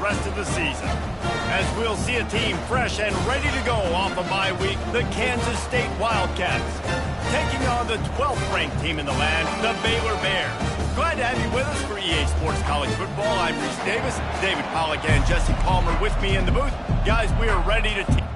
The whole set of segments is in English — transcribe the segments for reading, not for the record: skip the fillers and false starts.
rest of the season. As we'll see a team fresh and ready to go off a bye week, the Kansas State Wildcats, taking on the 12th-ranked team in the land, the Baylor Bears. Glad to have you with us for EA Sports College Football. I'm Reese Davis, David Pollack and Jesse Palmer with me in the booth. Guys, we are ready to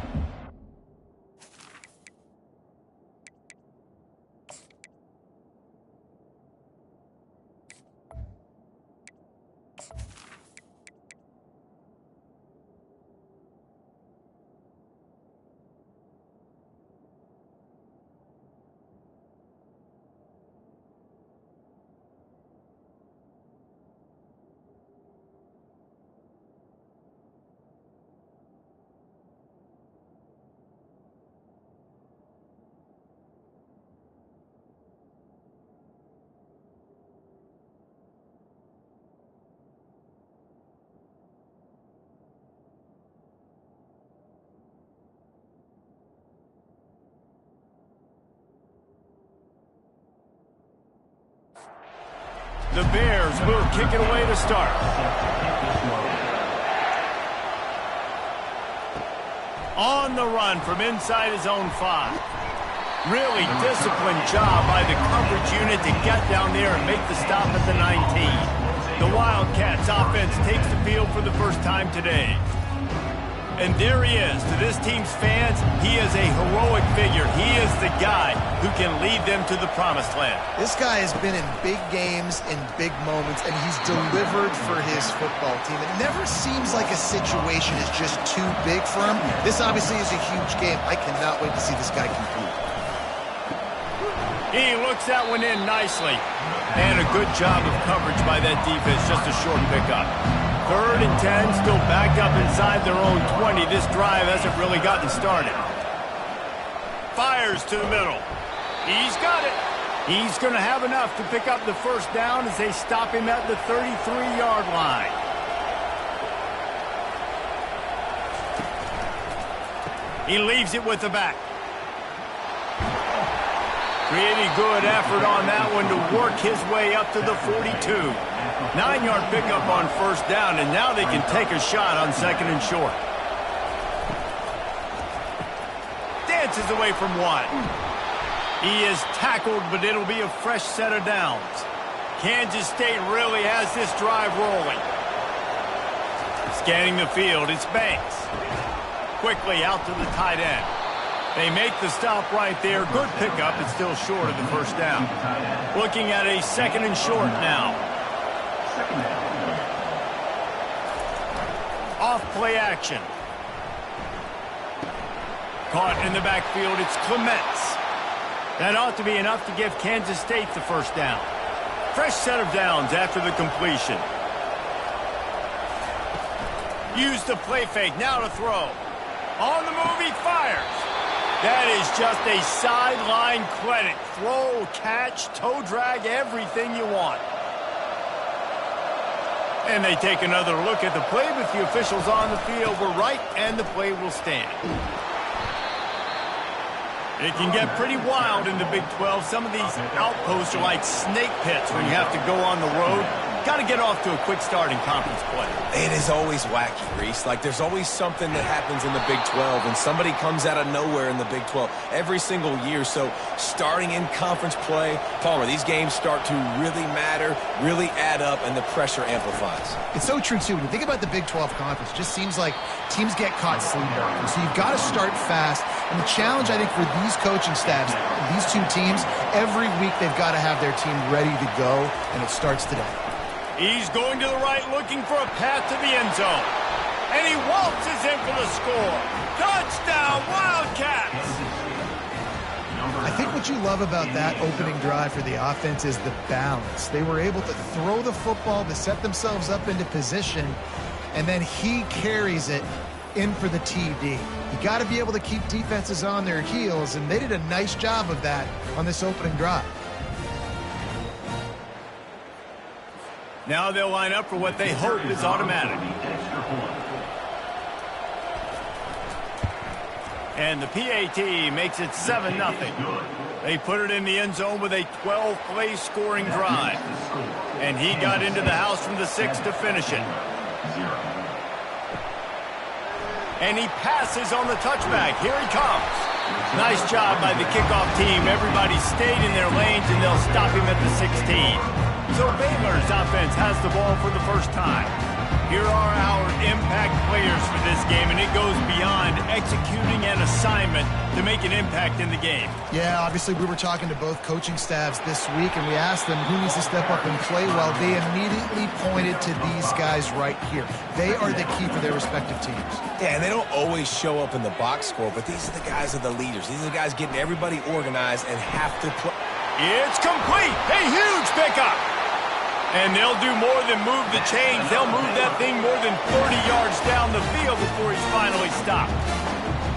The Bears will kick it away to start. On the run from inside his own 5. Really disciplined job by the coverage unit to get down there and make the stop at the 19. The Wildcats offense takes the field for the first time today. And there he is. To this team's fans, he is a heroic figure. He is the guy who can lead them to the promised land. This guy has been in big games, in big moments, and he's delivered for his football team. It never seems like a situation is just too big for him. This obviously is a huge game. I cannot wait to see this guy compete. He looks that one in nicely. And a good job of coverage by that defense. Just a short pickup. 3rd and 10, still backed up inside their own 20. This drive hasn't really gotten started. Fires to the middle. He's got it. He's going to have enough to pick up the first down as they stop him at the 33-yard line. He leaves it with the back. Pretty good effort on that one to work his way up to the 42. 9-yard pickup on first down, and now they can take a shot on 2nd and short. Dances away from one. He is tackled, but it'll be a fresh set of downs. Kansas State really has this drive rolling. Scanning the field, it's Banks. Quickly out to the tight end. They make the stop right there. Good pickup. It's still short of the first down. Looking at a 2nd and short now. Off play action. Caught in the backfield. It's Clements. That ought to be enough to give Kansas State the first down. Fresh set of downs after the completion. Use the play fake. Now to throw. On the move, he fires. That is just a sideline credit. Throw, catch, toe drag, everything you want. And they take another look at the play, but the officials on the field were right, and the play will stand. It can get pretty wild in the Big 12. Some of these outposts are like snake pits when you have to go on the road. Got to get off to a quick start in conference play. It is always wacky, Reese. Like, there's always something that happens in the Big 12, and somebody comes out of nowhere in the Big 12 every single year. So, starting in conference play, Palmer, these games start to really matter, really add up, and the pressure amplifies. It's so true, too. When you think about the Big 12 conference, it just seems like teams get caught sleepwalking. So, you've got to start fast. And the challenge, I think, for these coaching staffs, these two teams, every week they've got to have their team ready to go, and it starts today. He's going to the right, looking for a path to the end zone. And he waltzes in for the score. Touchdown, Wildcats! I think what you love about that opening drive for the offense is the balance. They were able to throw the football to set themselves up into position, and then he carries it in for the TD. You got to be able to keep defenses on their heels, and they did a nice job of that on this opening drive. Now they'll line up for what they hope is automatic. And the PAT makes it 7-0. They put it in the end zone with a 12-play scoring drive. And he got into the house from the 6 to finish it. And he passes on the touchback. Here he comes. Nice job by the kickoff team. Everybody stayed in their lanes, and they'll stop him at the 16. So Baylor's offense has the ball for the first time. Here are our impact players for this game, and it goes beyond executing an assignment to make an impact in the game. Yeah, obviously we were talking to both coaching staffs this week, and we asked them who needs to step up and play well. They immediately pointed to these guys right here. They are the key for their respective teams. Yeah, and they don't always show up in the box score, but these are the guys that are the leaders. These are the guys getting everybody organized and have to play. It's complete. A huge pickup. And they'll do more than move the chains. They'll move that thing more than 30 yards down the field before he's finally stopped.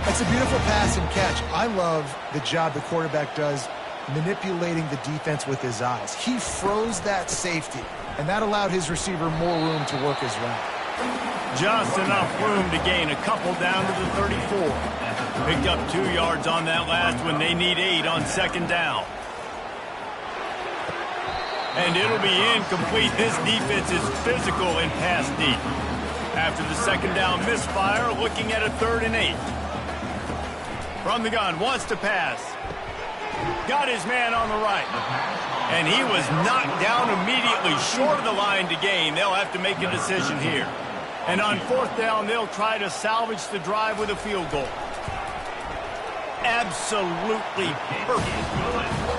It's a beautiful pass and catch. I love the job the quarterback does manipulating the defense with his eyes. He froze that safety, and that allowed his receiver more room to work his route. Just enough room to gain a couple down to the 34. Picked up 2 yards on that last one. They need 8 on second down. And it'll be incomplete. This defense is physical and pass deep. After the second down misfire, looking at a 3rd and 8. From the gun, wants to pass. Got his man on the right. And he was knocked down immediately short of the line to gain. They'll have to make a decision here. And on 4th down, they'll try to salvage the drive with a field goal. Absolutely perfect.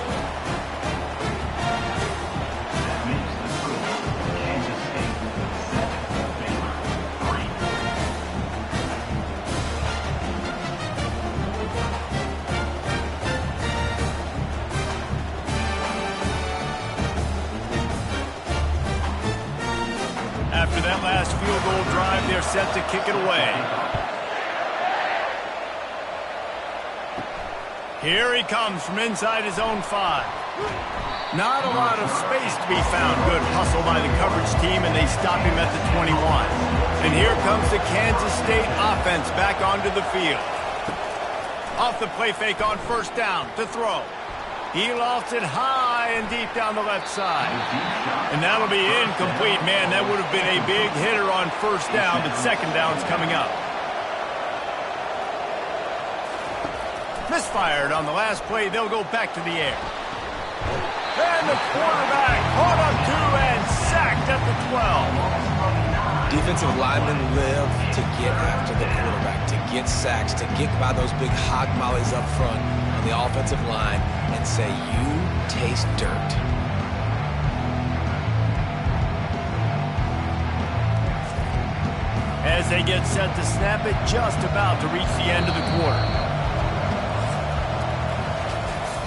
After that last field goal drive, they're set to kick it away. Here he comes from inside his own 5. Not a lot of space to be found. Good hustle by the coverage team, and they stop him at the 21. And here comes the Kansas State offense back onto the field. Off the play fake on 1st down to throw. He lofts it high and deep down the left side. And that'll be incomplete. Man, that would have been a big hitter on 1st down, but 2nd down's coming up. Misfired on the last play. They'll go back to the air. And the quarterback caught up 2 and sacked at the 12. Defensive linemen live to get after the quarterback, to get sacks, to get by those big hog mollies up front on the offensive line and say, you taste dirt. As they get set to snap it, just about to reach the end of the quarter.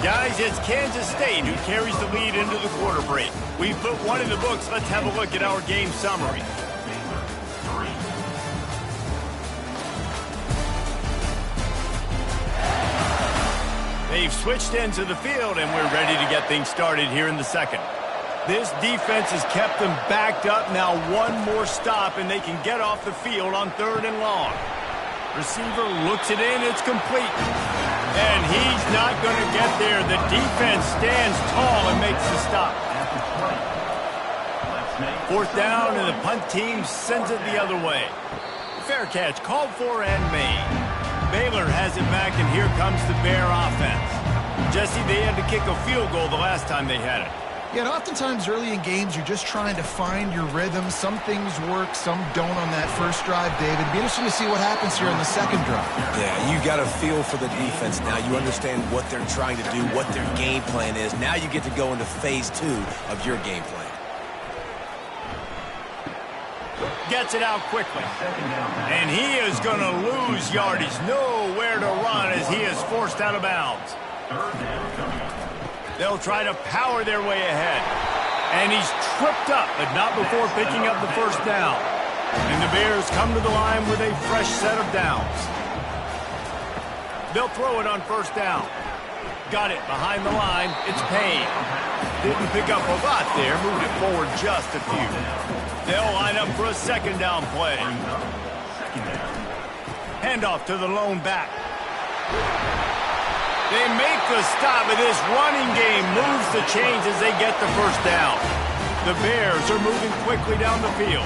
Guys, it's Kansas State who carries the lead into the quarter break. We put one in the books. Let's have a look at our game summary. They've switched into the field, and we're ready to get things started here in the 2nd. This defense has kept them backed up. Now one more stop, and they can get off the field on 3rd and long. Receiver looks it in. It's complete. And he's not going to get there. The defense stands tall and makes the stop. 4th down, and the punt team sends it the other way. Fair catch called for and made. Baylor has it back, and here comes the Bear offense. Jesse, they had to kick a field goal the last time they had it. Yeah, and oftentimes early in games, you're just trying to find your rhythm. Some things work, some don't on that first drive, David. It'd be interesting to see what happens here on the 2nd drive. Yeah, you got a feel for the defense now. You understand what they're trying to do, what their game plan is. Now you get to go into phase 2 of your game plan. Gets it out quickly. And he is going to lose yardage. Nowhere to run as he is forced out of bounds. They'll try to power their way ahead. And he's tripped up, but not before picking up the 1st down. And the Bears come to the line with a fresh set of downs. They'll throw it on 1st down. Got it behind the line. It's Payne. Didn't pick up a lot there. Moved it forward just a few. They'll line up for a 2nd down play. Handoff to the lone back. They make the stop, but this running game moves the chains as they get the 1st down. The Bears are moving quickly down the field.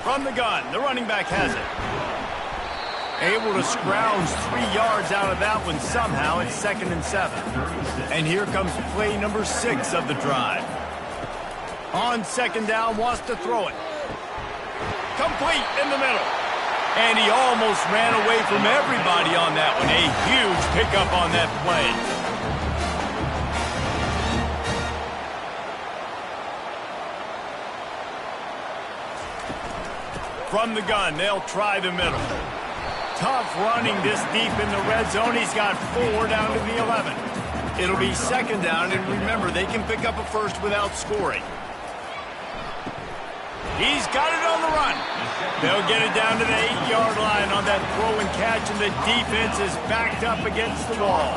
From the gun, the running back has it. Able to scrounge 3 yards out of that one somehow. It's 2nd and 7. And here comes play number 6 of the drive. On 2nd down, wants to throw it. Complete in the middle. And he almost ran away from everybody on that one. A huge pickup on that play. From the gun, they'll try the middle. Tough running this deep in the red zone. He's got 4 down to the 11. It'll be 2nd down, and remember, they can pick up a first without scoring. He's got it on the run. They'll get it down to the 8-yard line on that throw and catch, and the defense is backed up against the wall.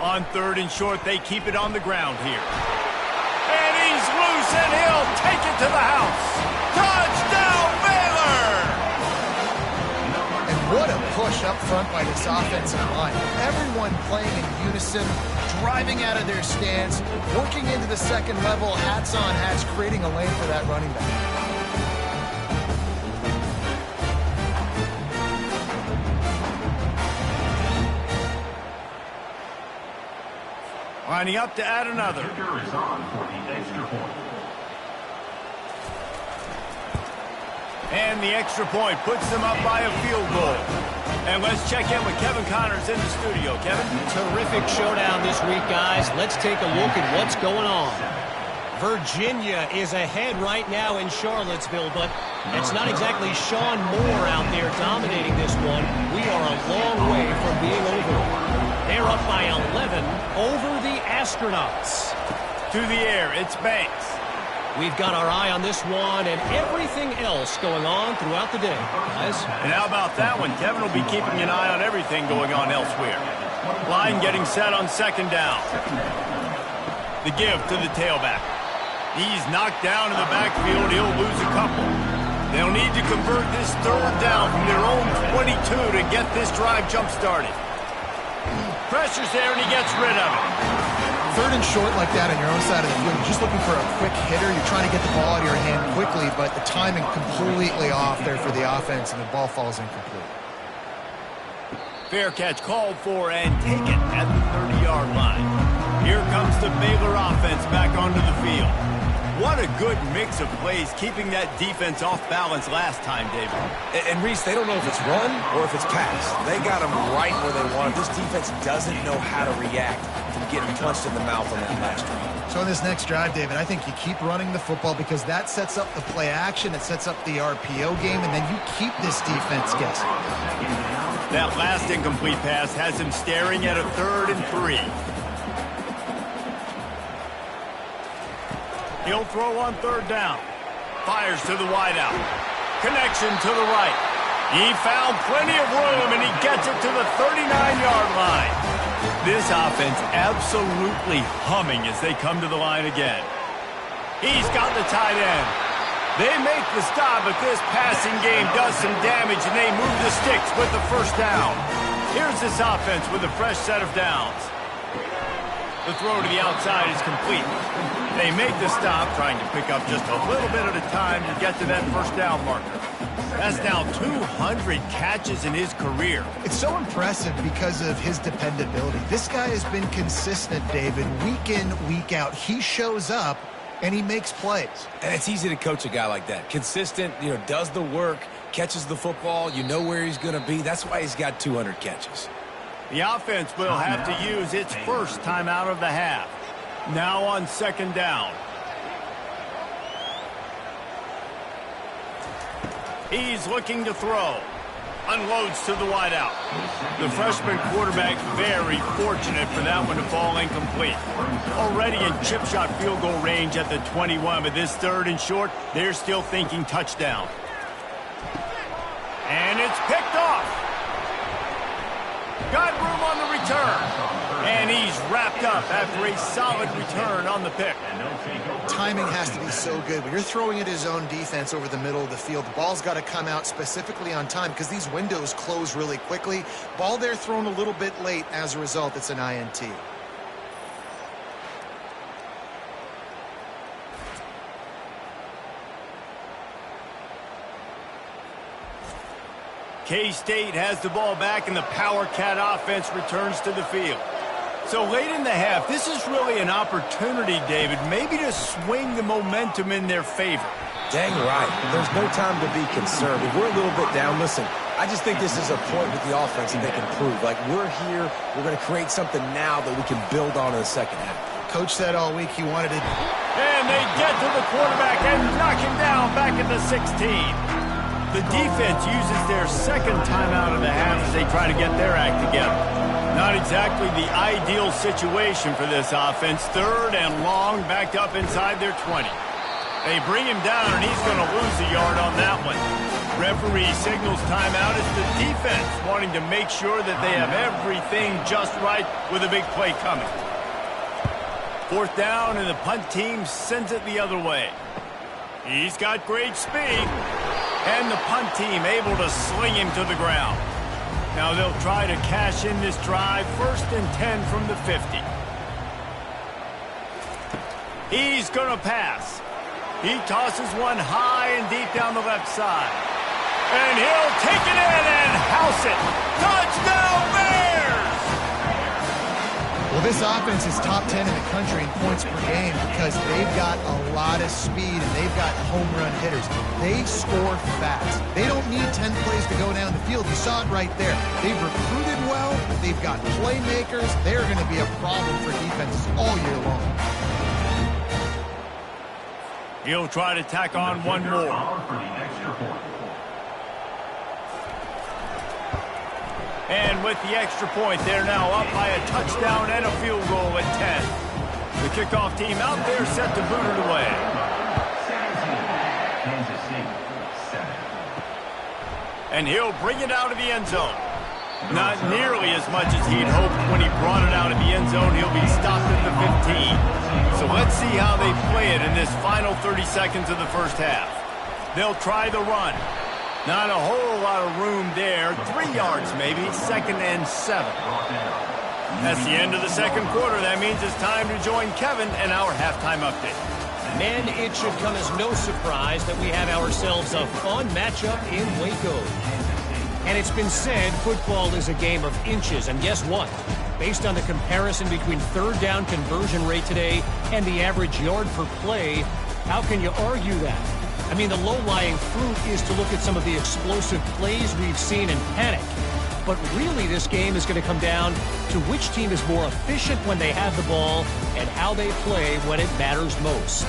On 3rd and short, they keep it on the ground here. And he's loose, and he'll take it to the house. Touchdown, Baylor! And what a push up front by this offensive line. Everyone playing in unison, driving out of their stance, working into the second level, hats on hats, creating a lane for that running back. Lining up to add another. And the extra point puts them up by a field goal. And let's check in with Kevin Connors in the studio. Kevin? Terrific showdown this week, guys. Let's take a look at what's going on. Virginia is ahead right now in Charlottesville, but it's not exactly Sean Moore out there dominating this one. We are a long way from being over. They're up by 11 over the Astronauts. To the air, it's Banks. We've got our eye on this one and everything else going on throughout the day, guys. And how about that one? Kevin will be keeping an eye on everything going on elsewhere. Line getting set on 2nd down. The give to the tailback. He's knocked down in the backfield. He'll lose a couple. They'll need to convert this 3rd down from their own 22 to get this drive jump-started. Pressure's there, and he gets rid of it. 3rd and short like that on your own side of the field, you're just looking for a quick hitter. You're trying to get the ball out of your hand quickly, but the timing completely off there for the offense, and the ball falls incomplete. Fair catch called for and taken at the 30-yard line. Here comes the Baylor offense back onto the field. What a good mix of plays, keeping that defense off balance last time, David. And Reese, they don't know if it's run or if it's pass. They got them right where they want it. This defense doesn't know how to react to getting punched in the mouth on that last drive. So in this next drive, David, I think you keep running the football because that sets up the play action, it sets up the RPO game, and then you keep this defense guessing. That last incomplete pass has him staring at a 3rd and 3. He'll throw on 3rd down. Fires to the wideout. Connection to the right. He found plenty of room, and he gets it to the 39-yard line. This offense absolutely humming as they come to the line again. He's got the tight end. They make the stop, but this passing game does some damage, and they move the sticks with the 1st down. Here's this offense with a fresh set of downs. The throw to the outside is complete. They make the stop, trying to pick up just a little bit at a time to get to that 1st down marker. That's now 200 catches in his career. It's so impressive because of his dependability. This guy has been consistent, David, week in, week out. He shows up, and he makes plays. And it's easy to coach a guy like that. Consistent, does the work, catches the football, you know where he's going to be. That's why he's got 200 catches. The offense will have to use its first timeout of the half. Now on 2nd down. He's looking to throw. Unloads to the wideout. The freshman quarterback very fortunate for that one to fall incomplete. Already in chip shot field goal range at the 21, but this 3rd and short, they're still thinking touchdown. And it's picked off. Got room on the return. And he's wrapped up after a solid return on the pick. Timing has to be so good. When you're throwing at his own defense over the middle of the field, the ball's got to come out specifically on time because these windows close really quickly. Ball there thrown a little bit late. As a result, it's an INT. K-State has the ball back, and the Power Cat offense returns to the field. So late in the half, this is really an opportunity, David, maybe to swing the momentum in their favor. Dang right. There's no time to be concerned. If we're a little bit down, listen, I just think this is a point with the offense that they can prove. Like, we're here, we're going to create something now that we can build on in the second half. Coach said all week he wanted it. And they get to the quarterback and knock him down back at the 16. The defense uses their second timeout of the half as they try to get their act together. Not exactly the ideal situation for this offense. 3rd and long, backed up inside their 20. They bring him down, and he's going to lose a yard on that one. Referee signals timeout as the defense wanting to make sure that they have everything just right with a big play coming. 4th down, and the punt team sends it the other way. He's got great speed, and the punt team able to sling him to the ground. Now they'll try to cash in this drive. 1st and 10 from the 50. He's going to pass. He tosses one high and deep down the left side. And he'll take it in and house it. Touchdown Bears! Well, this offense is top 10 in the country in points per game because they've got a lot of speed and they've got home run hitters. They score fast. They don't need 10 plays to go down the field. You saw it right there. They've recruited well. They've got playmakers. They're going to be a problem for defenses all year long. He'll try to tack on one more. And with the extra point, they're now up by a touchdown and a field goal at 10. The kickoff team out there set to boot it away. And he'll bring it out of the end zone. Not nearly as much as he'd hoped when he brought it out of the end zone. He'll be stopped at the 15. So let's see how they play it in this final 30 seconds of the first half. They'll try the run. Not a whole lot of room there. 3 yards maybe. 2nd and 7. That's the end of the second quarter. That means it's time to join Kevin and our halftime update. Men, it should come as no surprise that we have ourselves a fun matchup in Waco. And it's been said football is a game of inches. And guess what? Based on the comparison between 3rd down conversion rate today and the average yard per play, how can you argue that? I mean, the low-lying fruit is to look at some of the explosive plays we've seen and panic. But really, this game is going to come down to which team is more efficient when they have the ball and how they play when it matters most.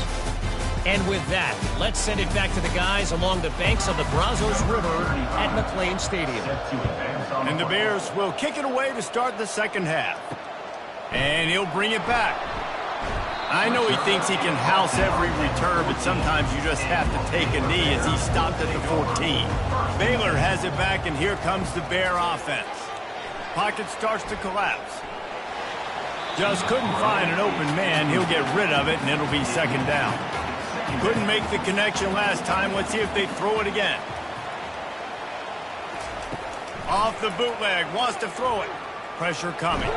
And with that, let's send it back to the guys along the banks of the Brazos River at McLean Stadium. And the Bears will kick it away to start the second half. And he'll bring it back. I know he thinks he can house every return, but sometimes you just have to take a knee as he stopped at the 14. Baylor has it back, and here comes the Bear offense. Pocket starts to collapse. Just couldn't find an open man. He'll get rid of it, and it'll be 2nd down. Couldn't make the connection last time. Let's see if they throw it again. Off the bootleg, wants to throw it. Pressure coming.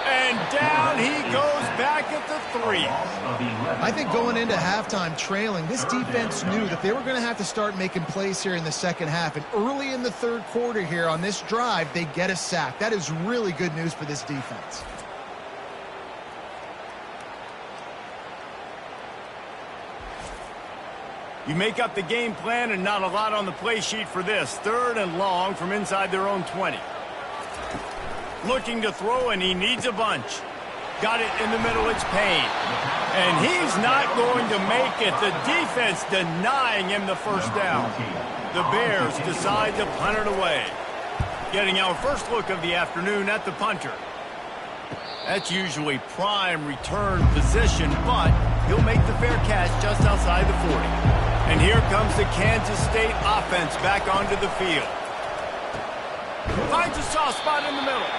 And down he goes back at the 3. I think going into halftime trailing, this defense knew that they were going to have to start making plays here in the second half. And early in the 3rd quarter here on this drive, they get a sack. That is really good news for this defense. You make up the game plan and not a lot on the play sheet for this. 3rd and long from inside their own 20. Looking to throw, and he needs a bunch. Got it in the middle, it's Payne. And he's not going to make it. The defense denying him the 1st down. The Bears decide to punt it away. Getting our first look of the afternoon at the punter. That's usually prime return position, but he'll make the fair catch just outside the 40. And here comes the Kansas State offense back onto the field. Finds a soft spot in the middle.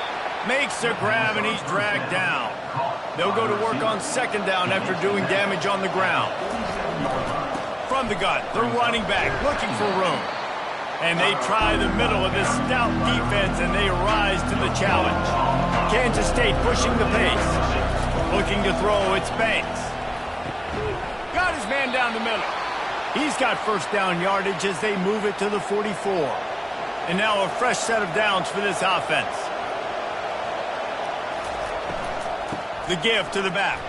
Makes a grab, and he's dragged down. They'll go to work on 2nd down after doing damage on the ground. From the gun, the running back looking for room. And they try the middle of this stout defense, and they rise to the challenge. Kansas State pushing the pace. Looking to throw, it's Banks. Got his man down the middle. He's got 1st down yardage as they move it to the 44. And now a fresh set of downs for this offense. The give to the back.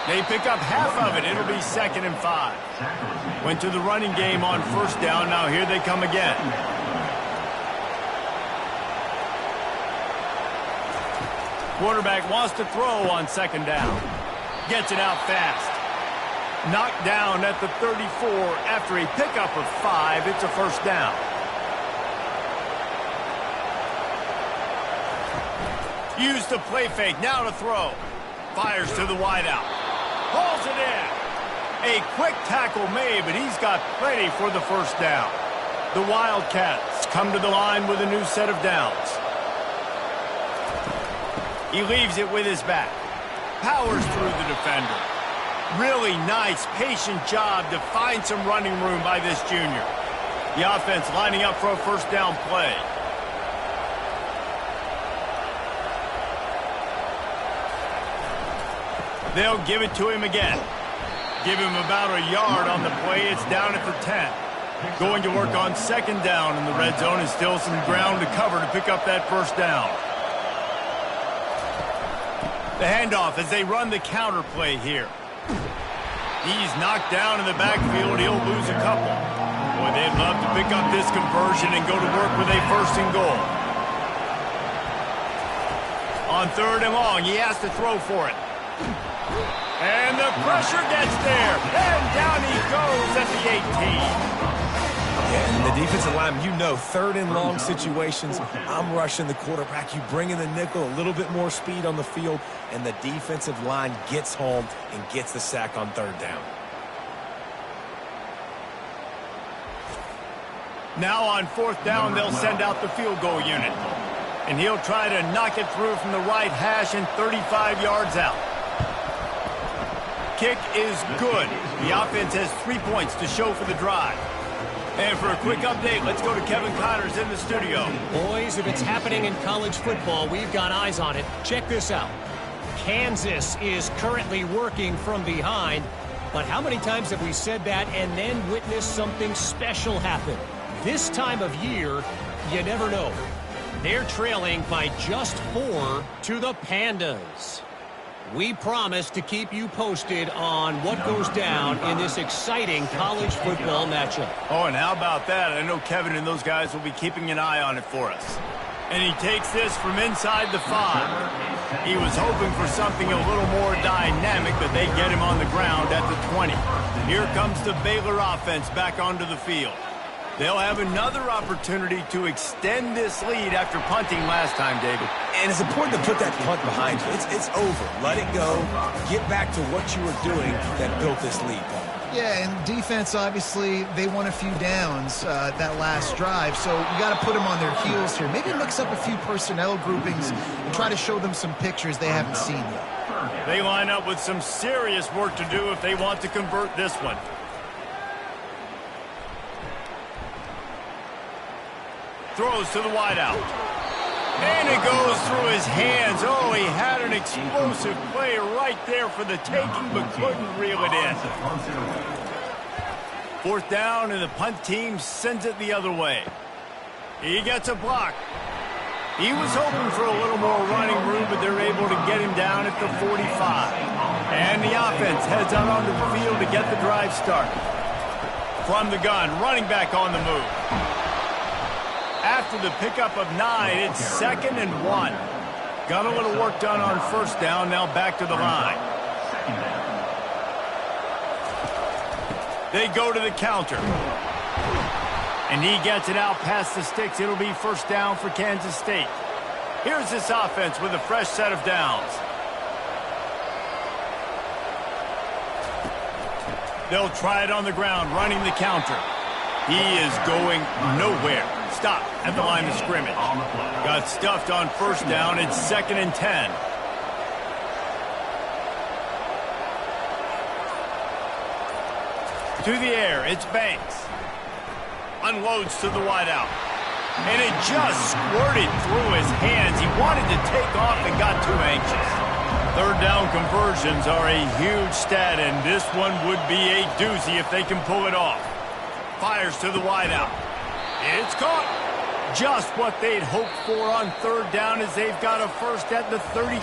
They pick up half of it. It'll be 2nd and 5. Went to the running game on 1st down. Now here they come again. Quarterback wants to throw on 2nd down. Gets it out fast. Knocked down at the 34 after a pickup of 5. It's a 1st down. Use the play fake. Now to throw. Fires to the wideout. Hauls it in. A quick tackle made, but he's got plenty for the 1st down. The Wildcats come to the line with a new set of downs. He leaves it with his back. Powers through the defender. Really nice, patient job to find some running room by this junior. The offense lining up for a 1st down play. They'll give it to him again. Give him about a yard on the play. It's down at the 10. Going to work on 2nd down in the red zone and still some ground to cover to pick up that 1st down. The handoff as they run the counter play here. He's knocked down in the backfield. He'll lose a couple. Boy, they'd love to pick up this conversion and go to work with a 1st and goal. On 3rd and long, he has to throw for it. And the pressure gets there. And down he goes at the 18. Yeah, and the defensive line, you know, 3rd and long situations, I'm rushing the quarterback. You bring in the nickel, a little bit more speed on the field, and the defensive line gets home and gets the sack on 3rd down. Now on 4th down, they'll send out the field goal unit. And he'll try to knock it through from the right hash and 35 yards out. Kick is good. The offense has 3 points to show for the drive. And for a quick update, let's go to Kevin Connors in the studio. Boys, if it's happening in college football, we've got eyes on it. Check this out. Kansas is currently working from behind. But how many times have we said that and then witnessed something special happen? This time of year, you never know. They're trailing by just 4 to the Pandas. We promise to keep you posted on what goes down in this exciting college football matchup. Oh, and how about that? I know Kevin and those guys will be keeping an eye on it for us. And he takes this from inside the 5. He was hoping for something a little more dynamic, but they get him on the ground at the 20. Here comes the Baylor offense back onto the field. They'll have another opportunity to extend this lead after punting last time, David. And it's important to put that punt behind you. It's over. Let it go. Get back to what you were doing that built this lead, Paul. Yeah, and defense, obviously, they won a few downs that last drive, so you got to put them on their heels here. Maybe mix up a few personnel groupings and try to show them some pictures they haven't seen yet. They line up with some serious work to do if they want to convert this one. Throws to the wideout. And it goes through his hands. Oh, he had an explosive play right there for the taking, but couldn't reel it in. 4th down, and the punt team sends it the other way. He gets a block. He was hoping for a little more running room, but they're able to get him down at the 45. And the offense heads out onto the field to get the drive started. From the gun, running back on the move. After the pickup of 9, it's 2nd and 1. Got a little work done on 1st down, now back to the line. They go to the counter. And he gets it out past the sticks. It'll be 1st down for Kansas State. Here's this offense with a fresh set of downs. They'll try it on the ground, running the counter. He is going nowhere. Stop at the line of scrimmage. Got stuffed on 1st down. It's 2nd and 10. To the air, it's Banks. Unloads to the wideout. And it just squirted through his hands. He wanted to take off and got too anxious. 3rd down conversions are a huge stat, and this one would be a doozy if they can pull it off. Fires to the wideout. It's caught. Just what they'd hoped for on third down as they've got a first at the 32.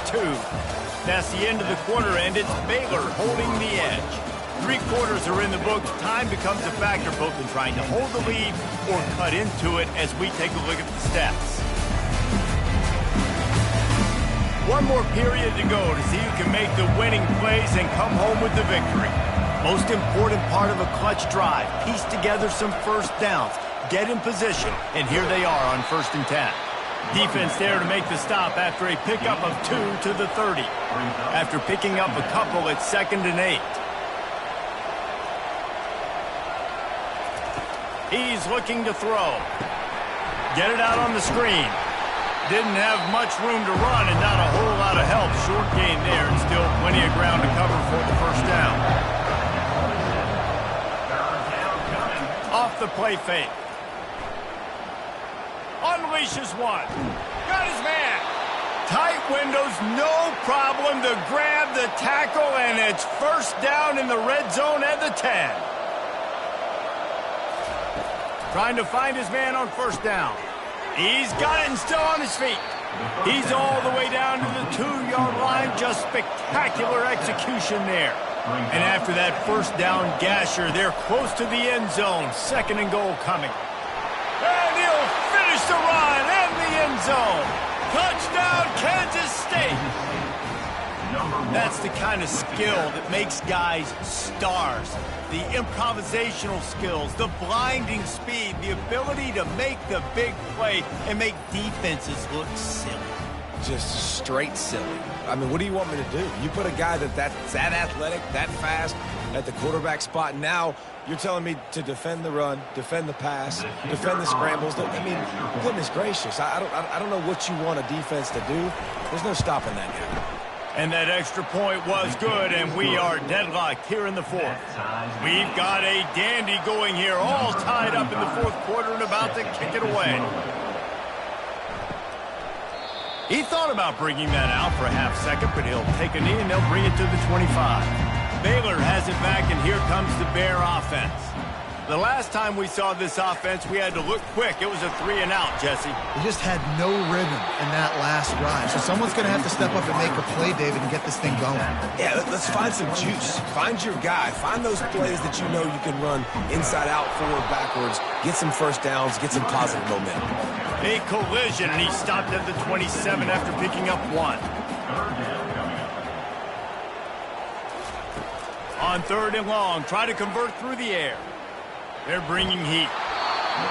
That's the end of the quarter, and it's Baylor holding the edge. 3 quarters are in the books. Time becomes a factor both in trying to hold the lead or cut into it as we take a look at the stats. One more period to go to see who can make the winning plays and come home with the victory. Most important part of a clutch drive, piece together some first downs, get in position, and here they are on 1st and 10. Defense there to make the stop after a pickup of 2 to the 30. After picking up a couple, it's 2nd and 8. He's looking to throw. Get it out on the screen. Didn't have much room to run and not a whole lot of help. Short gain there and still plenty of ground to cover for the first down. Off the play fake. Unleashes one. Got his man. Tight windows, no problem to grab the tackle, and it's first down in the red zone at the 10. Trying to find his man on first down. He's got it and still on his feet. He's all the way down to the 2-yard line. Just spectacular execution there. And after that first down gasher, they're close to the end zone. 2nd and goal coming. And he'll finish the run in the end zone. Touchdown, Kansas State. That's the kind of skill that makes guys stars. The improvisational skills, the blinding speed, the ability to make the big play and make defenses look silly. Just straight silly. I mean, what do you want me to do? You put a guy that's that athletic, that fast at the quarterback spot. Now you're telling me to defend the run, defend the pass, defend the scrambles. I mean, goodness gracious. I don't know what you want a defense to do. There's no stopping that guy. And that extra point was good, and we are deadlocked here in the 4th. We've got a dandy going here, all tied up in the 4th quarter and about to kick it away. He thought about bringing that out for a half second, but he'll take a knee and they'll bring it to the 25. Baylor has it back, and here comes the Bear offense. The last time we saw this offense, we had to look quick. It was a 3-and-out, Jesse. They just had no rhythm in that last drive. So someone's going to have to step up and make a play, David, and get this thing going. Yeah, let's find some juice. Find your guy. Find those plays that you know you can run inside out, forward, backwards. Get some first downs. Get some positive momentum. A collision, and he stopped at the 27 after picking up 1. On 3rd and long, try to convert through the air. They're bringing heat.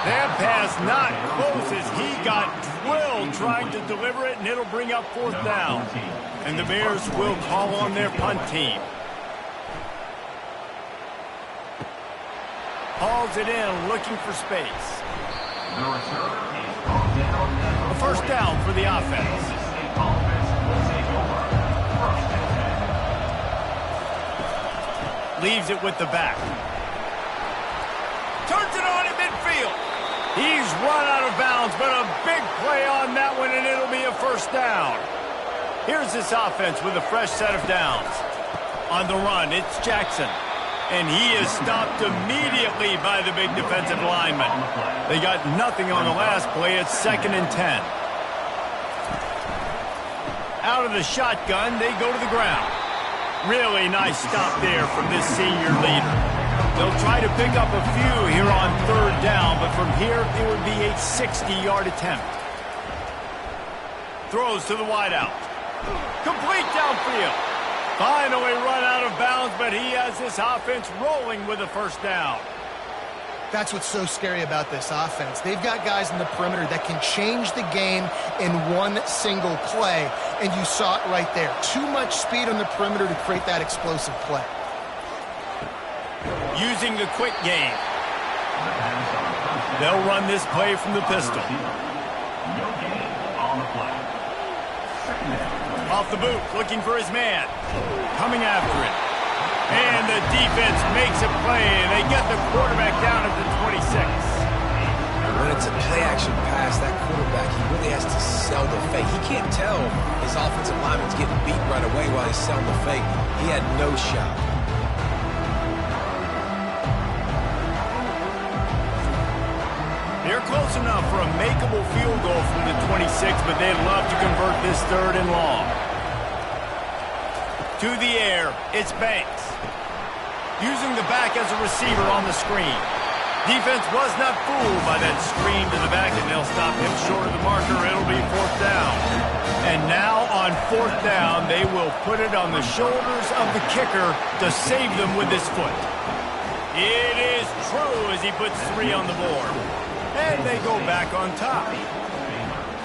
That pass not close as he got drilled trying to deliver it, and it'll bring up 4th down. And the Bears will call on their punt team. Hauls it in, looking for space. A first down for the offense. Leaves it with the back. Turns it on in midfield. He's run out of bounds, but a big play on that one, and it'll be a first down. Here's this offense with a fresh set of downs. On the run, it's Jackson. And he is stopped immediately by the big defensive lineman. They got nothing on the last play. It's 2nd and 10. Out of the shotgun, they go to the ground. Really nice stop there from this senior leader. They'll try to pick up a few here on 3rd down, but from here it would be a 60-yard attempt. Throws to the wideout. Complete downfield. Finally run out of bounds, but he has this offense rolling with a first down. That's what's so scary about this offense. They've got guys in the perimeter that can change the game in one single play, and you saw it right there. Too much speed on the perimeter to create that explosive play. Using the quick game. They'll run this play from the pistol. Off the boot, looking for his man. Coming after it. And the defense makes a play, and they get the quarterback down at the 26. When it's a play-action pass, that quarterback, he really has to sell the fake. He can't tell his offensive lineman's getting beat right away while he's selling the fake. He had no shot. They're close Close enough for a makeable field goal from the 26, but they'd love to convert this 3rd and long. To the air, it's Banks. Using the back as a receiver on the screen. Defense was not fooled by that screen to the back, and they'll stop him short of the marker. It'll be 4th down. And now on 4th down, they will put it on the shoulders of the kicker to save them with his foot. It is true as he puts 3 on the board. And they go back on top.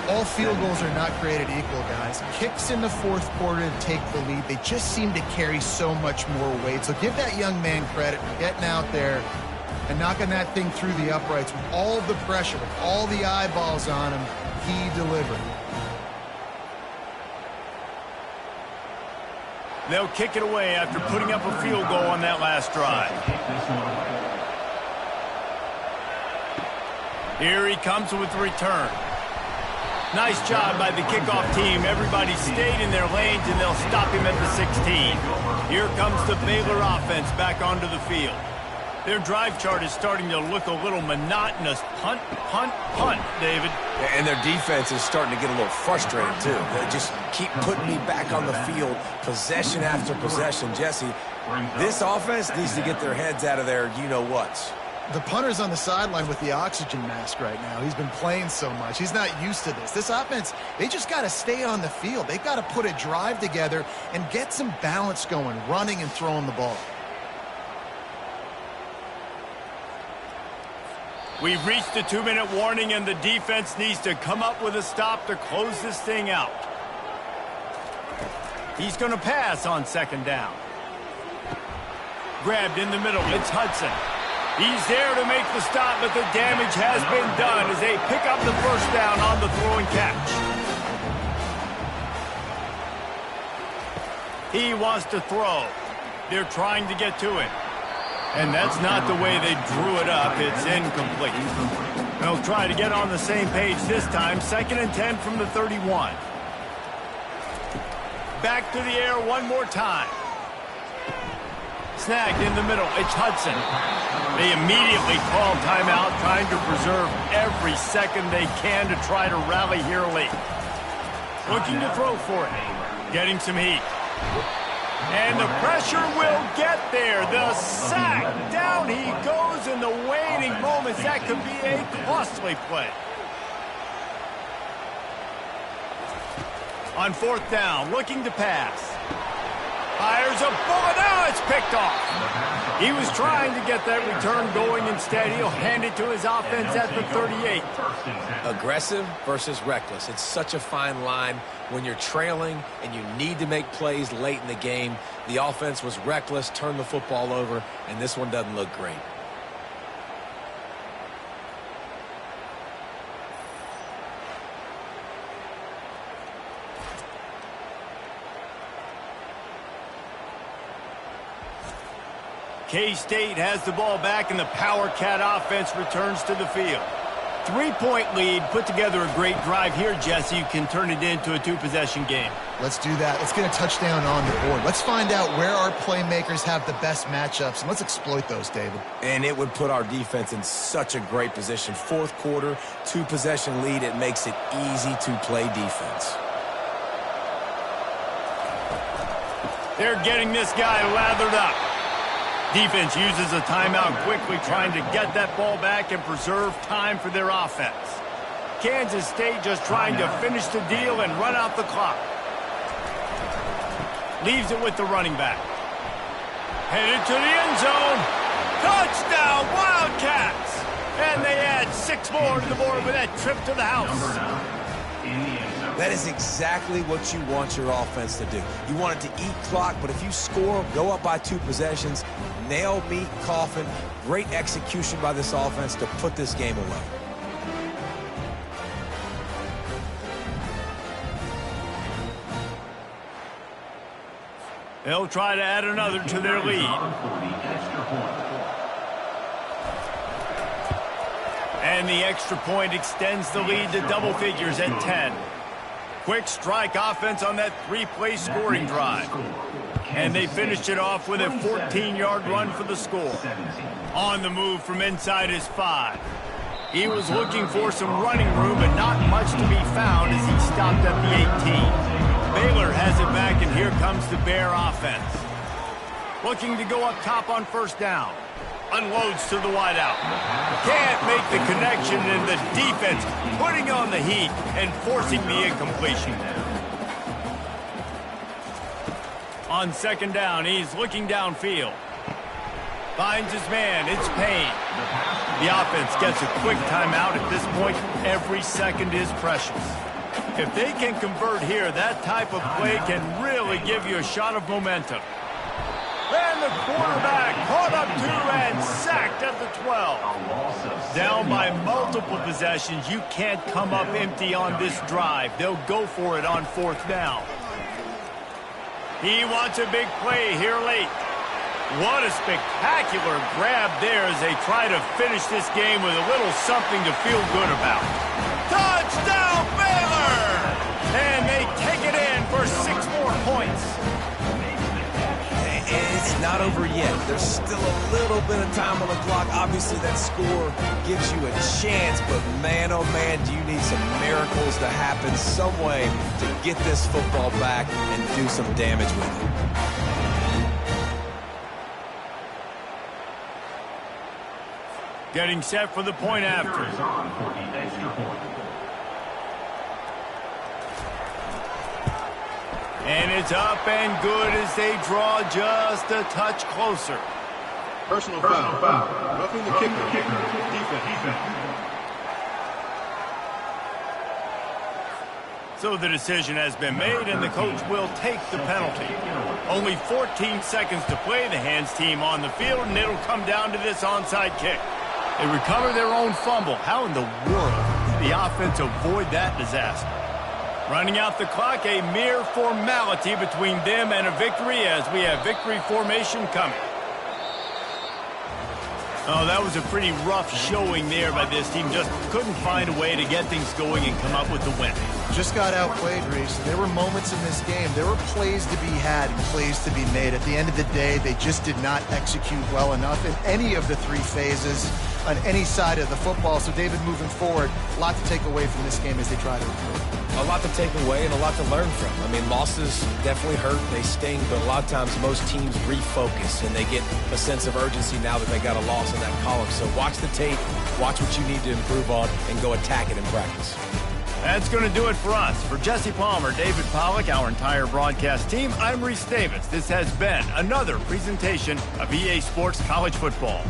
All field goals are not created equal, guys. Kicks in the 4th quarter to take the lead. They just seem to carry so much more weight. So give that young man credit for getting out there and knocking that thing through the uprights with all of the pressure, with all the eyeballs on him. He delivered. They'll kick it away after putting up a field goal on that last drive. Here he comes with the return. Nice job by the kickoff team. Everybody stayed in their lanes, and they'll stop him at the 16. Here comes the Baylor offense back onto the field. Their drive chart is starting to look a little monotonous. Punt, punt, punt, David. And their defense is starting to get a little frustrated, too. They just keep putting me back on the field, possession after possession. Jesse, this offense needs to get their heads out of their you-know-whats. The punter's on the sideline with the oxygen mask right now. He's been playing so much. He's not used to this. This offense, they just got to stay on the field. They've got to put a drive together and get some balance going, running and throwing the ball. We've reached the 2-minute warning, and the defense needs to come up with a stop to close this thing out. He's going to pass on 2nd down. Grabbed in the middle. It's Hudson. He's there to make the stop, but the damage has been done as they pick up the 1st down on the throw and catch. He wants to throw. They're trying to get to it. And that's not the way they drew it up. It's incomplete. They'll try to get on the same page this time. 2nd and 10 from the 31. Back to the air one more time. Snagged in the middle. It's Hudson. They immediately call timeout, trying to preserve every second they can to try to rally here late. Looking to throw for it. Getting some heat. And the pressure will get there. The sack. Down he goes in the waning moments. That could be a costly play. On 4th down, looking to pass. Fires a bullet. Now it's picked off. He was trying to get that return going. Instead, he'll hand it to his offense at the 38. Aggressive versus reckless. It's such a fine line when you're trailing and you need to make plays late in the game. The offense was reckless, turned the football over, and this one doesn't look great. K-State has the ball back, and the Power Cat offense returns to the field. 3-point lead, put together a great drive here, Jesse. You can turn it into a 2-possession game. Let's do that. Let's get a touchdown on the board. Let's find out where our playmakers have the best matchups, and let's exploit those, David. And it would put our defense in such a great position. 4th quarter, 2-possession lead. It makes it easy to play defense. They're getting this guy lathered up. Defense uses a timeout quickly, trying to get that ball back and preserve time for their offense. Kansas State just trying to finish the deal and run out the clock. Leaves it with the running back. Headed to the end zone. Touchdown, Wildcats! And they add 6 more to the board with that trip to the house. That is exactly what you want your offense to do. You want it to eat clock, but if you score, go up by 2 possessions, nail, meet, coffin. Great execution by this offense to put this game away. They'll try to add another to their lead. And the extra point extends the lead to double figures at 10. Quick strike offense on that 3-play scoring drive. And they finished it off with a 14-yard run for the score. On the move from inside is 5. He was looking for some running room, but not much to be found as he stopped at the 18. Baylor has it back, and here comes the Bear offense. Looking to go up top on first down. Unloads to the wideout. Can't make the connection, and the defense putting on the heat and forcing the incompletion. On second down, he's looking downfield. Finds his man. It's Payne. The offense gets a quick timeout. At this point, every second is precious. If they can convert here, that type of play can really give you a shot of momentum. And the quarterback caught up to and sacked at the 12. Down by multiple possessions. You can't come up empty on this drive. They'll go for it on fourth down. He wants a big play here late. What a spectacular grab there as they try to finish this game with a little something to feel good about. Touchdown, Baylor! And they take it in for 6 more points. And it's not over yet. There's still a little bit of time on the clock. Obviously, that score gives you a chance, but man, oh man, do you need some miracles to happen some way to get this football back and do some damage with it. Getting set for the point after. And it's up and good as they draw just a touch closer. Personal foul. Roughing the kicker. Defense. So the decision has been made, and the coach will take the penalty. Only 14 seconds to play. The hands team on the field, and it'll come down to this onside kick. They recover their own fumble. How in the world did the offense avoid that disaster? Running out the clock, a mere formality between them and a victory as we have victory formation coming. Oh, that was a pretty rough showing there by this team. Just couldn't find a way to get things going and come up with the win. Just got outplayed, Reese. There were moments in this game. There were plays to be had and plays to be made. At the end of the day, they just did not execute well enough in any of the 3 phases on any side of the football. So, David, moving forward, a lot to take away from this game as they try to improve. A lot to take away and a lot to learn from. I mean, losses definitely hurt. They sting, but a lot of times most teams refocus and they get a sense of urgency now that they got a loss in that column. So watch the tape, watch what you need to improve on, and go attack it in practice. That's going to do it for us. For Jesse Palmer, David Pollack, our entire broadcast team, I'm Reese Davis. This has been another presentation of EA Sports College Football.